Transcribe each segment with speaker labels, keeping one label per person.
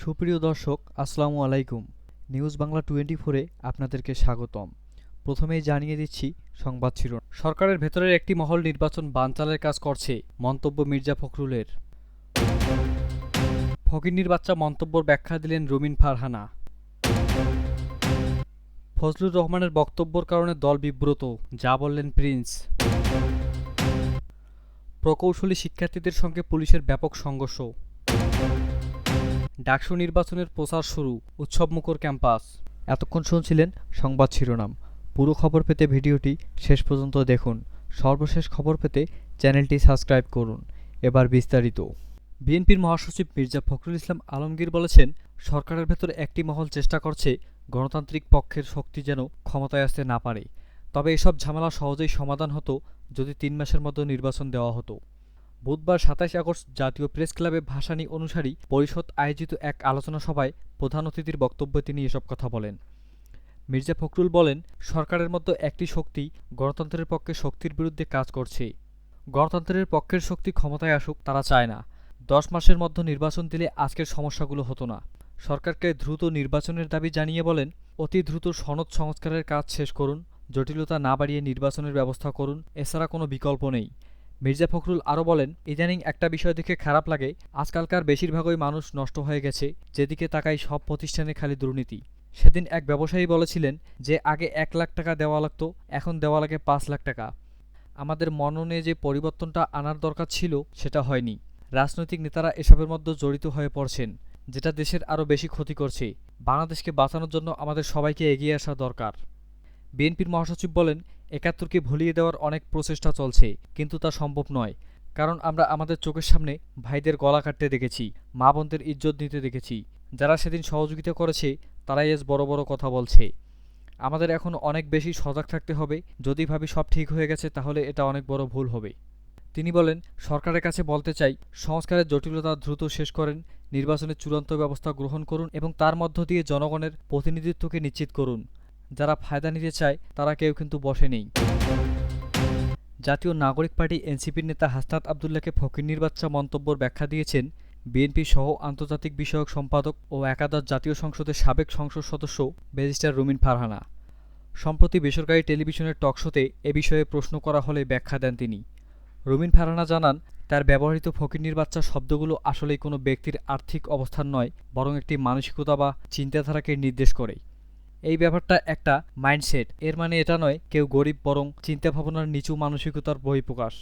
Speaker 1: সুপ্রিয় দর্শক, আসসালামু আলাইকুম। নিউজ বাংলা 24-এ আপনাদেরকে স্বাগতম। প্রথমেই জানিয়ে দিচ্ছি সংবাদ শিরোনাম। সরকারের ভেতরের একটি মহল নির্বাচন বানচালের কাজ করছে, মন্তব্য মির্জা ফখরুলের। ফকিন্নির বাচ্চা মন্তব্যর ব্যাখ্যা দিলেন রুমিন ফারহানা। ফজলুর রহমানের বক্তব্যের কারণে দল বিব্রত, যা বললেন প্রিন্স। প্রকৌশলী শিক্ষার্থীদের সঙ্গে পুলিশের ব্যাপক সংঘর্ষ। ডাকসু নির্বাচনের প্রচার শুরু, উৎসবমুখর ক্যাম্পাস। এতক্ষণ শুনছিলেন সংবাদ শিরোনাম। পুরো খবর পেতে ভিডিওটি শেষ পর্যন্ত দেখুন। সর্বশেষ খবর পেতে চ্যানেলটি সাবস্ক্রাইব করুন। এবার বিস্তারিত। বিএনপির মহাসচিব মির্জা ফখরুল ইসলাম আলমগীর বলেছেন, সরকারের ভেতরে একটি মহল চেষ্টা করছে গণতান্ত্রিক পক্ষের শক্তি যেন ক্ষমতায় আসতে না পারে। তবে এসব ঝামেলা সহজেই সমাধান হতো যদি ৩ মাসের মধ্যে নির্বাচন দেওয়া হতো। বুধবার ২৭ আগস্ট জাতীয় প্রেস ক্লাবে ভাসানী অনুসারী পরিষদ আয়োজিত এক আলোচনা সভায় প্রধান অতিথির বক্তব্যে তিনি এসব কথা বলেন। মির্জা ফখরুল বলেন, সরকারের মধ্যে একটি শক্তি গণতন্ত্রের পক্ষে শক্তির বিরুদ্ধে কাজ করছে। গণতন্ত্রের পক্ষের শক্তি ক্ষমতায় আসুক তারা চায় না। ১০ মাসের মধ্যে নির্বাচন দিলে আজকের সমস্যাগুলো হতো না। সরকারকে দ্রুত নির্বাচনের দাবি জানিয়ে বলেন, অতি দ্রুত সনদ সংস্কারের কাজ শেষ করুন, জটিলতা না বাড়িয়ে নির্বাচনের ব্যবস্থা করুন, এছাড়া কোনো বিকল্প নেই। মির্জা ফখরুল আরও বলেন, ইদানিং একটা বিষয় দেখে খারাপ লাগে, আজকালকার বেশিরভাগই মানুষ নষ্ট হয়ে গেছে, যেদিকে তাকাই সব প্রতিষ্ঠানে খালি দুর্নীতি। সেদিন এক ব্যবসায়ী বলেছিলেন যে আগে ১ লাখ টাকা দেওয়া লাগতো, এখন দেওয়া লাগে ৫ লাখ টাকা। আমাদের মননে যে পরিবর্তনটা আনার দরকার ছিল সেটা হয়নি। রাজনৈতিক নেতারা এসবের মধ্যে জড়িত হয়ে পড়ছেন, যেটা দেশের আরও বেশি ক্ষতি করছে। বাংলাদেশকে বাঁচানোর জন্য আমাদের সবাইকে এগিয়ে আসা দরকার। বিএনপির মহাসচিব বলেন, ৭১কে ভুলিয়ে দেওয়ার অনেক প্রচেষ্টা চলছে, কিন্তু তা সম্ভব নয়। কারণ আমরা আমাদের চোখের সামনে ভাইদের গলা কাটতে দেখেছি, মা বোনদের ইজ্জত নিতে দেখেছি। যারা সেদিন সহযোগিতা করেছে তারাই আজ বড় বড় কথা বলছে। আমাদের এখন অনেক বেশি সজাগ থাকতে হবে। যদি ভাবি সব ঠিক হয়ে গেছে তাহলে এটা অনেক বড় ভুল হবে। তিনি বলেন, সরকারের কাছে বলতে চাই, সংস্কারের জটিলতা দ্রুত শেষ করেন, নির্বাচনের চূড়ান্ত ব্যবস্থা গ্রহণ করুন এবং তার মধ্য দিয়ে জনগণের প্রতিনিধিত্বকে নিশ্চিত করুন। যারা ফায়দা নিতে চায় তারা কেউ কিন্তু বসে নেই। জাতীয় নাগরিক পার্টি এনসিপির নেতা হাসনাত আবদুল্লাহকে ফকিন্নির বাচ্চা মন্তব্যের ব্যাখ্যা দিয়েছেন বিএনপি সহ আন্তর্জাতিক বিষয়ক সম্পাদক ও একাদশ জাতীয় সংসদের সাবেক সংসদ সদস্য ব্যারিস্টার রুমিন ফারহানা। সম্প্রতি বেসরকারি টেলিভিশনের টকশোতে এ বিষয়ে প্রশ্ন করা হলে ব্যাখ্যা দেন তিনি। রুমিন ফারহানা জানান, তার ব্যবহৃত ফকিন্নির বাচ্চা শব্দগুলো আসলেই কোনো ব্যক্তির আর্থিক অবস্থান নয়, বরং একটি মানসিকতা বা চিন্তাধারাকে নির্দেশ করে। এই ব্যাপারটা একটা মাইন্ডসেট, এর মানে এটা নয় কেউ গরিব, বরং চিন্তাভাবনার নিচু মানসিকতার বহিঃপ্রকাশ।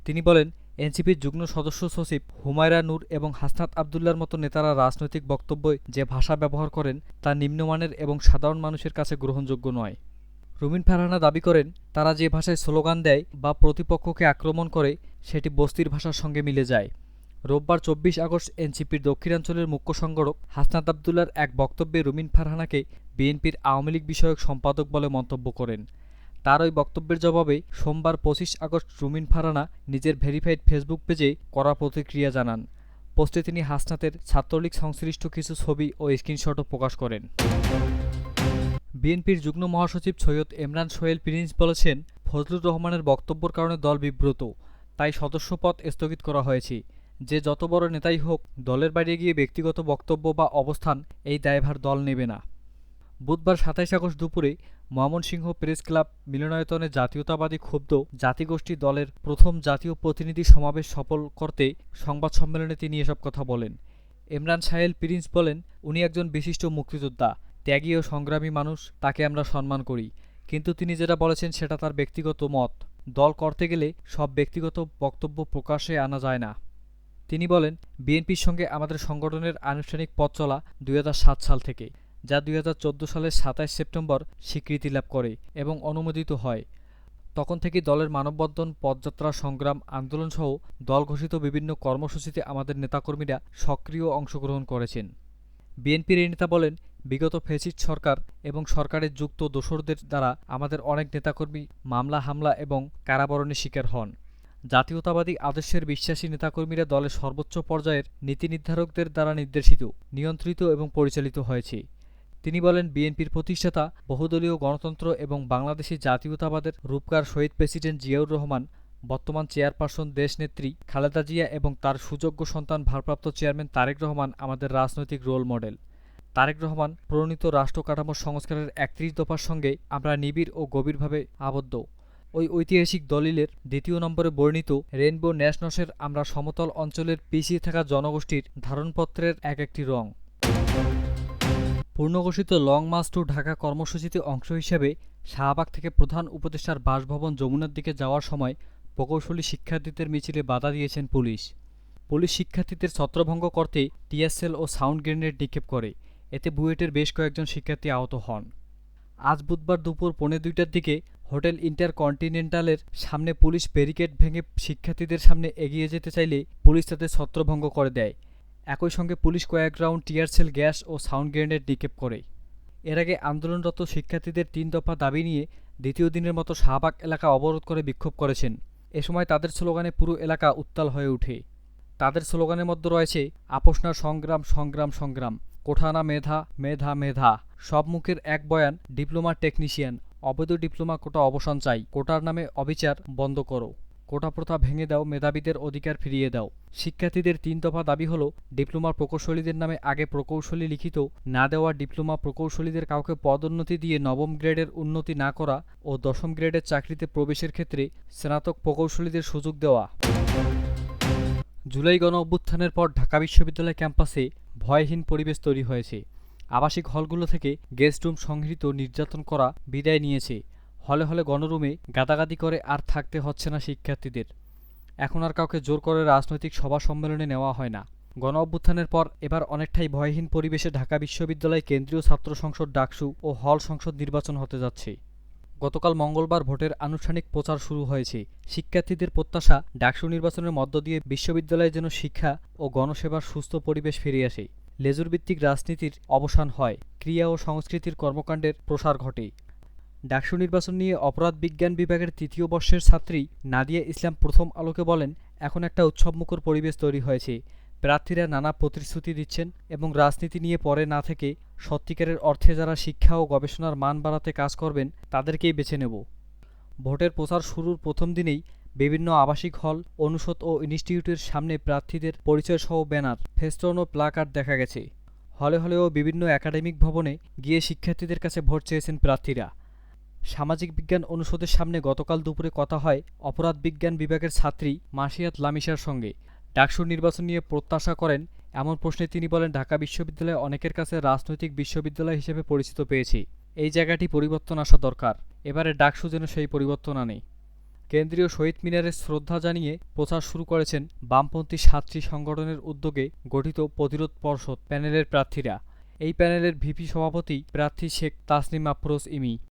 Speaker 1: তিনি বলেন, এনসিপির যুগ্ম সদস্য সচিব হুমায়রা নূর এবং হাসনাত আবদুল্লার মতো নেতারা রাজনৈতিক বক্তব্যে যে ভাষা ব্যবহার করেন তা নিম্নমানের এবং সাধারণ মানুষের কাছে গ্রহণযোগ্য নয়। রুমিন ফারহানা দাবি করেন, তারা যে ভাষায় স্লোগান দেয় বা প্রতিপক্ষকে আক্রমণ করে সেটি বস্তির ভাষার সঙ্গে মিলে যায়। রোববার ২৪ আগস্ট এনসিপির দক্ষিণাঞ্চলের মুখ্য সংগঠক হাসনাত আবদুল্লার এক বক্তব্যে রুমিন ফারহানাকে বিএনপির আওয়ামী লীগ বিষয়ক সম্পাদক বলে মন্তব্য করেন। তার ওই বক্তব্যের জবাবে সোমবার ২৫ আগস্ট রুমিন ফারহানা নিজের ভেরিফাইড ফেসবুক পেজে কড়া প্রতিক্রিয়া জানান। পোস্টে তিনি হাসনাতের ছাত্রলীগ সংশ্লিষ্ট কিছু ছবি ও স্ক্রিনশটও প্রকাশ করেন। বিএনপির যুগ্ম মহাসচিব সৈয়দ এমরান সোহেল প্রিন্স বলেছেন, ফজলুর রহমানের বক্তব্যের কারণে দল বিব্রত, তাই সদস্যপদ স্থগিত করা হয়েছে। যে যত বড় নেতাই হোক, দলের বাইরে গিয়ে ব্যক্তিগত বক্তব্য বা অবস্থান, এই দায়ভার দল নেবে না। বুধবার ২৭ আগস্ট দুপুরে ময়মনসিংহ প্রেস ক্লাব মিলনায়তনে জাতীয়তাবাদী ক্ষুব্ধ জাতিগোষ্ঠী দলের প্রথম জাতীয় প্রতিনিধি সমাবেশ সফল করতে সংবাদ সম্মেলনে তিনি এসব কথা বলেন। এমরান সাহেল প্রিন্স বলেন, উনি একজন বিশিষ্ট মুক্তিযোদ্ধা, ত্যাগী ও সংগ্রামী মানুষ, তাকে আমরা সম্মান করি। কিন্তু তিনি যেটা বলেছেন সেটা তার ব্যক্তিগত মত। দল করতে গেলে সব ব্যক্তিগত বক্তব্য প্রকাশ্যে আনা যায় না। তিনি বলেন, বিএনপির সঙ্গে আমাদের সংগঠনের আনুষ্ঠানিক পথ চলা ২০০৭ সাল থেকে, যা ২০১৪ সালের ২৭ সেপ্টেম্বর স্বীকৃতি লাভ করে এবং অনুমোদিত হয়। তখন থেকে দলের মানববন্ধন, পদযাত্রা, সংগ্রাম, আন্দোলনসহ দল ঘোষিত বিভিন্ন কর্মসূচিতে আমাদের নেতাকর্মীরা সক্রিয় অংশগ্রহণ করেছেন। বিএনপির এই নেতা বলেন, বিগত ফ্যাসিস্ট সরকার এবং সরকারের যুক্ত দোসরদের দ্বারা আমাদের অনেক নেতাকর্মী মামলা, হামলা এবং কারাবরণের শিকার হন। জাতীয়তাবাদী আদর্শের বিশ্বাসী নেতাকর্মীরা দলের সর্বোচ্চ পর্যায়ের নীতি নির্ধারকদের দ্বারা নির্দেশিত, নিয়ন্ত্রিত এবং পরিচালিত হয়েছে। তিনি বলেন, বিএনপির প্রতিষ্ঠাতা, বহুদলীয় গণতন্ত্র এবং বাংলাদেশি জাতীয়তাবাদের রূপকার শহীদ প্রেসিডেন্ট জিয়াউর রহমান বর্তমান চেয়ারপারসন দেশনেত্রী খালেদা জিয়া এবং তার সুযোগ্য সন্তান ভারপ্রাপ্ত চেয়ারম্যান তারেক রহমান আমাদের রাজনৈতিক রোল মডেল। তারেক রহমান প্রণীত রাষ্ট্র কাঠামো সংস্কারের ৩১ দফার সঙ্গে আমরা নিবিড় ও গভীরভাবে আবদ্ধ। ওই ঐতিহাসিক দলিলের ২য় নম্বরে বর্ণিত রেইনবো ন্যাশনসের আমরা সমতল অঞ্চলের পিছিয়ে থাকা জনগোষ্ঠীর ধারণপত্রের একটি রং। পূর্ণঘোষিত লং মার্চ টু ঢাকা কর্মসূচিতে অংশ হিসেবে শাহবাগ থেকে প্রধান উপদেষ্টার বাসভবন যমুনার দিকে যাওয়ার সময় প্রকৌশলী শিক্ষার্থীদের মিছিলে বাধা দিয়েছেন পুলিশ। পুলিশ শিক্ষার্থীদের ছত্রভঙ্গ করতে টিয়ারশেল ও সাউন্ড গ্রেনেড নিক্ষেপ করে। এতে বুয়েটের বেশ কয়েকজন শিক্ষার্থী আহত হন। আজ বুধবার দুপুর ১:৩০টার দিকে হোটেল ইন্টারকন্টিনেন্টালের সামনে পুলিশ ব্যারিকেড ভেঙে শিক্ষার্থীদের সামনে এগিয়ে যেতে চাইলে পুলিশ তাদের ছত্রভঙ্গ করে দেয়। একই সঙ্গে পুলিশ কয়েক রাউন্ড টিয়ারশেল গ্যাস ও সাউন্ড গ্রেনেড নিক্ষেপ করে। এর আগে আন্দোলনরত শিক্ষার্থীদের ৩ দফা দাবি নিয়ে দ্বিতীয় দিনের মতো শাহবাগ এলাকা অবরোধ করে বিক্ষোভ করেছেন। এ সময় তাদের স্লোগানে পুরো এলাকা উত্তাল হয়ে ওঠে। তাদের স্লোগানের মধ্যে রয়েছে আপোষ না সংগ্রাম, সংগ্রাম, সংগ্রাম, কোঠা না মেধা, মেধা, মেধা, সব মুখের এক বয়ান, ডিপ্লোমা টেকনিশিয়ান, অবৈধ ডিপ্লোমা কোটা অবসান চাই, কোটার নামে অবিচার বন্ধ করো, কোটা প্রথা ভেঙে দাও, মেধাবীদের অধিকার ফিরিয়ে দাও। শিক্ষার্থীদের ৩ দফা দাবি হলো ডিপ্লোমা প্রকৌশলীদের নামে আগে প্রকৌশলী লিখিত না দেওয়া, ডিপ্লোমা প্রকৌশলীদের কাউকে পদোন্নতি দিয়ে নবম গ্রেডের উন্নতি না করা ও দশম গ্রেডের চাকরিতে প্রবেশের ক্ষেত্রে স্নাতক প্রকৌশলীদের সুযোগ দেওয়া। জুলাই গণ অভ্যুত্থানের পর ঢাকা বিশ্ববিদ্যালয় ক্যাম্পাসে ভয়হীন পরিবেশ তৈরি হয়েছে। আবাসিক হলগুলো থেকে গেস্ট রুম সংগৃহীত নির্যাতন করা বিদায় নিয়েছে। হলে হলে গণরুমে গাদাগাদি করে আর থাকতে হচ্ছে না শিক্ষার্থীদের। এখন আর কাউকে জোর করে রাজনৈতিক সভা সম্মেলনে নেওয়া হয় না। গণ অভ্যুত্থানের পর এবার অনেকটাই ভয়হীন পরিবেশে ঢাকা বিশ্ববিদ্যালয় কেন্দ্রীয় ছাত্র সংসদ ডাকসু ও হল সংসদ নির্বাচন হতে যাচ্ছে। গতকাল মঙ্গলবার ভোটের আনুষ্ঠানিক প্রচার শুরু হয়েছে। শিক্ষার্থীদের প্রত্যাশা, ডাকসু নির্বাচনের মধ্য দিয়ে বিশ্ববিদ্যালয়ে যেন শিক্ষা ও গণসেবার সুস্থ পরিবেশ ফিরে আসে, লেজুরভিত্তিক রাজনীতির অবসান হয়, ক্রিয়া ও সংস্কৃতির কর্মকাণ্ডের প্রসার ঘটে। ডাকসু নির্বাচন নিয়ে অপরাধ বিজ্ঞান বিভাগের ৩য় বর্ষের ছাত্রী নাদিয়া ইসলাম প্রথম আলোকে বলেন, এখন একটা উৎসবমুখর পরিবেশ তৈরি হয়েছে। প্রার্থীরা নানা প্রতিশ্রুতি দিচ্ছেন এবং রাজনীতি নিয়ে পরে না থেকে সত্যিকারের অর্থে যারা শিক্ষা ও গবেষণার মান বাড়াতে কাজ করবেন তাদেরকেই বেছে নেব। ভোটের প্রচার শুরুর প্রথম দিনেই বিভিন্ন আবাসিক হল, অনুষদ ও ইনস্টিটিউটের সামনে প্রার্থীদের পরিচয়সহ ব্যানার, ফেস্টুন ও প্লাকার্ড দেখা গেছে। হলে হলেও বিভিন্ন একাডেমিক ভবনে গিয়ে শিক্ষার্থীদের কাছে ভোট চেয়েছেন প্রার্থীরা। সামাজিক বিজ্ঞান অনুষদের সামনে গতকাল দুপুরে কথা হয় অপরাধ বিজ্ঞান বিভাগের ছাত্রী মাসিয়াত লামিসার সঙ্গে। ডাকসুর নির্বাচন নিয়ে প্রত্যাশা করেন এমন প্রশ্নে তিনি বলেন, ঢাকা বিশ্ববিদ্যালয় অনেকের কাছে রাজনৈতিক বিশ্ববিদ্যালয় হিসেবে পরিচিত পেয়েছি। এই জায়গাটি পরিবর্তন আসা দরকার। এবারে ডাকসু যেন সেই পরিবর্তন আনে। কেন্দ্রীয় শহীদ মিনারে শ্রদ্ধা জানিয়ে প্রচার শুরু করেছেন বামপন্থী ছাত্রী সংগঠনের উদ্যোগে গঠিত প্রতিরোধ পর্ষদ প্যানেলের প্রার্থীরা। এই প্যানেলের ভিপি সভাপতি প্রার্থী শেখ তাসনিম আফরোজ ইমি।